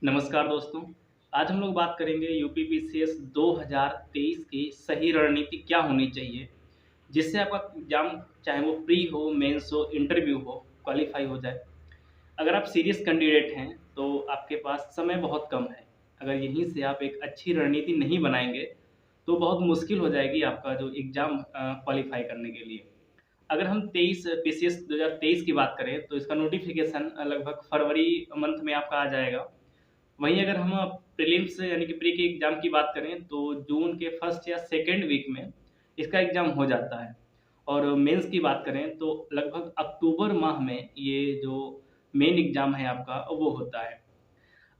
नमस्कार दोस्तों। आज हम लोग बात करेंगे यूपीपीसीएस 2023 की सही रणनीति क्या होनी चाहिए, जिससे आपका एग्ज़ाम चाहे वो प्री हो, मेंस हो, इंटरव्यू हो, क्वालीफाई हो जाए। अगर आप सीरियस कैंडिडेट हैं, तो आपके पास समय बहुत कम है। अगर यहीं से आप एक अच्छी रणनीति नहीं बनाएँगे, तो बहुत मुश्किल हो जाएगी आपका जो एग्ज़ाम क्वालीफाई करने के लिए। अगर हम 23 पीसीएस 2023 की बात करें, तो इसका नोटिफ़िकेशन लगभग फरवरी मंथ में आपका आ जाएगा। वहीं अगर हम प्रीलिम्स यानी कि प्री के एग्ज़ाम की बात करें तो जून के फर्स्ट या सेकंड वीक में इसका एग्ज़ाम हो जाता है और मेंस की बात करें तो लगभग अक्टूबर माह में ये जो मेन एग्ज़ाम है आपका वो होता है।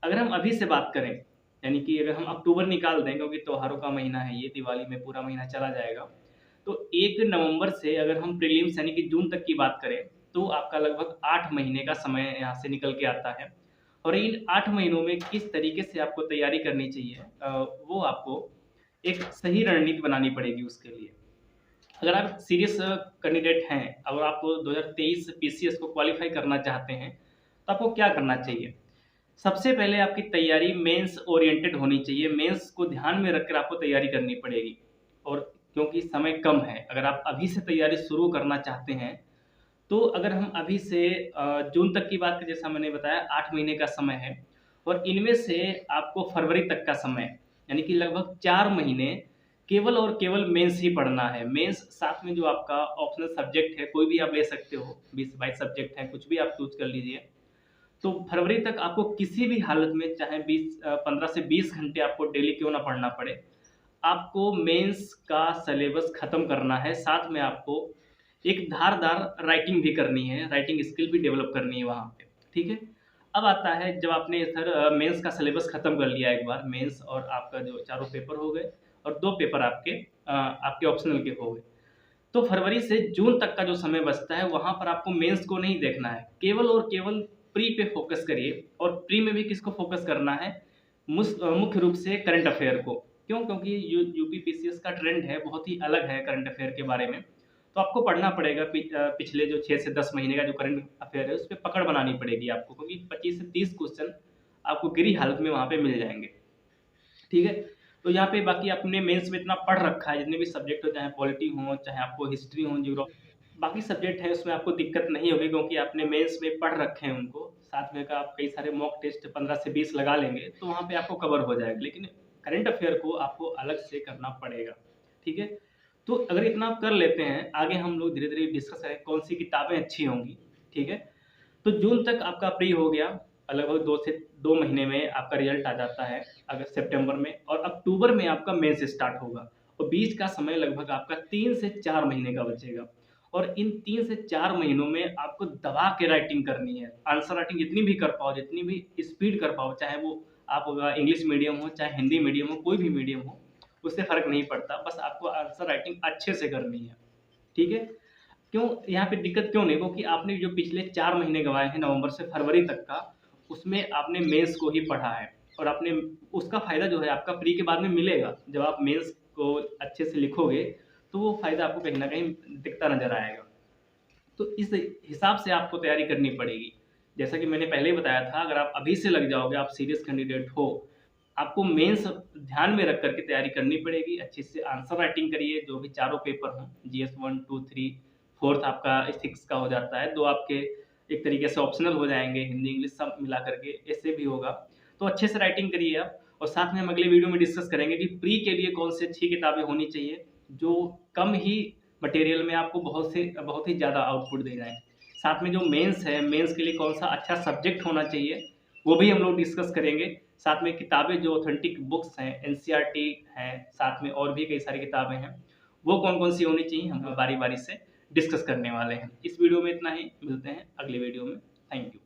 अगर हम अभी से बात करें यानी कि अगर हम अक्टूबर निकाल दें क्योंकि त्योहारों का महीना है ये, दिवाली में पूरा महीना चला जाएगा। तो 1 नवंबर से अगर हम प्रीलिम्स यानी कि जून तक की बात करें, तो आपका लगभग 8 महीने का समय यहाँ से निकल के आता है। और इन 8 महीनों में किस तरीके से आपको तैयारी करनी चाहिए वो आपको एक सही रणनीति बनानी पड़ेगी उसके लिए। अगर आप सीरियस कैंडिडेट हैं, अगर आप 2023 पीसीएस को क्वालीफाई करना चाहते हैं, तो आपको क्या करना चाहिए? सबसे पहले आपकी तैयारी मेंस ओरिएंटेड होनी चाहिए, मेंस को ध्यान में रखकर आपको तैयारी करनी पड़ेगी और क्योंकि समय कम है, अगर आप अभी से तैयारी शुरू करना चाहते हैं, तो अगर हम अभी से जून तक की बात करें जैसा मैंने बताया 8 महीने का समय है और इनमें से आपको फरवरी तक का समय यानी कि लगभग 4 महीने केवल और केवल मेंस ही पढ़ना है। मेंस साथ में जो आपका ऑप्शनल सब्जेक्ट है, कोई भी आप ले सकते हो, 20-22 सब्जेक्ट हैं, कुछ भी आप चूज़ कर लीजिए। तो फरवरी तक आपको किसी भी हालत में चाहे 15 से 20 घंटे आपको डेली क्यों ना पढ़ना पड़े, आपको मेंस का सिलेबस खत्म करना है, साथ में आपको एक धारदार राइटिंग भी करनी है, राइटिंग स्किल भी डेवलप करनी है वहाँ पे, ठीक है? अब आता है जब आपने सर मेंस का सिलेबस खत्म कर लिया एक बार, मेंस और आपका जो चारों पेपर हो गए और 2 पेपर आपके ऑप्शनल के हो गए। तो फरवरी से जून तक का जो समय बचता है, वहाँ पर आपको मेंस को नहीं देखना है, केवल और केवल प्री पे फ़ोकस करिए और प्री में भी किसको फ़ोकस करना है, मुख्य रूप से करंट अफ़ेयर को। क्यों? क्योंकि यूपी पीसीएस का ट्रेंड है, बहुत ही अलग है करंट अफ़ेयर के बारे में। तो आपको पढ़ना पड़ेगा पिछले जो 6 से 10 महीने का जो करंट अफ़ेयर है, उसपे पकड़ बनानी पड़ेगी आपको क्योंकि 25 से 30 क्वेश्चन आपको गिरी हालत में वहाँ पे मिल जाएँगे। ठीक है? तो यहाँ पे बाकी आपने मेंस में इतना पढ़ रखा है, जितने भी सब्जेक्ट हो, चाहे पॉलिटी हो, चाहे आपको हिस्ट्री हो, बाकी सब्जेक्ट हैं उसमें आपको दिक्कत नहीं होगी क्योंकि आपने मेंस में पढ़ रखे हैं उनको। साथ में का आप कई सारे मॉक टेस्ट 15 से 20 लगा लेंगे, तो वहाँ पे आपको कवर हो जाएगा। लेकिन करंट अफ़ेयर को आपको अलग से करना पड़ेगा, ठीक है? तो अगर इतना आप कर लेते हैं, आगे हम लोग धीरे-धीरे डिस्कस करें कौन-सी किताबें अच्छी होंगी, ठीक है? तो जून तक आपका प्री हो गया, लगभग 2 से 2 महीने में आपका रिज़ल्ट आ जाता है, अगर सितंबर में और अक्टूबर में आपका मेंस स्टार्ट होगा और बीच का समय लगभग आपका 3 से 4 महीने का बचेगा और इन 3 से 4 महीनों में आपको दबा के राइटिंग करनी है। आंसर राइटिंग जितनी भी कर पाओ, जितनी भी स्पीड कर पाओ, चाहे वो आप इंग्लिश मीडियम हो, चाहे हिंदी मीडियम हो, कोई भी मीडियम हो, उससे फ़र्क नहीं पड़ता, बस आपको आंसर राइटिंग अच्छे से करनी है, ठीक है? क्यों यहाँ पे दिक्कत क्यों नहीं? क्योंकि आपने जो पिछले 4 महीने गँवाए हैं नवंबर से फरवरी तक का, उसमें आपने मेंस को ही पढ़ा है और आपने उसका फ़ायदा जो है आपका प्री के बाद में मिलेगा। जब आप मेंस को अच्छे से लिखोगे, तो वो फ़ायदा आपको कहीं न कहीं दिखता नज़र आएगा। तो इस हिसाब से आपको तैयारी करनी पड़ेगी। जैसा कि मैंने पहले ही बताया था, अगर आप अभी से लग जाओगे, आप सीरियस कैंडिडेट हो, आपको मेंस ध्यान में रख कर के तैयारी करनी पड़ेगी। अच्छे से आंसर राइटिंग करिए, जो भी चारों पेपर हों, जीएस 1, 2, 3, 4th आपका एथिक्स का हो जाता है, 2 आपके एक तरीके से ऑप्शनल हो जाएँगे, हिंदी, इंग्लिश सब मिला कर के, ऐसे भी होगा। तो अच्छे से राइटिंग करिए आप और साथ में हम अगले वीडियो में डिस्कस करेंगे कि प्री के लिए कौन-सी अच्छी किताबें होनी चाहिए, जो कम ही मटेरियल में आपको बहुत ही ज़्यादा आउटपुट दे जाएँ। साथ में जो मेंस है, मेंस के लिए कौन-सा अच्छा सब्जेक्ट होना चाहिए, वो भी हम लोग डिस्कस करेंगे। साथ में किताबें जो ऑथेंटिक बुक्स हैं, एनसीईआरटी हैं, साथ में और भी कई सारी किताबें हैं, वो कौन-कौन सी होनी चाहिए, हम लोग बारी-बारी से डिस्कस करने वाले हैं। इस वीडियो में इतना ही, मिलते हैं अगले वीडियो में। Thank you.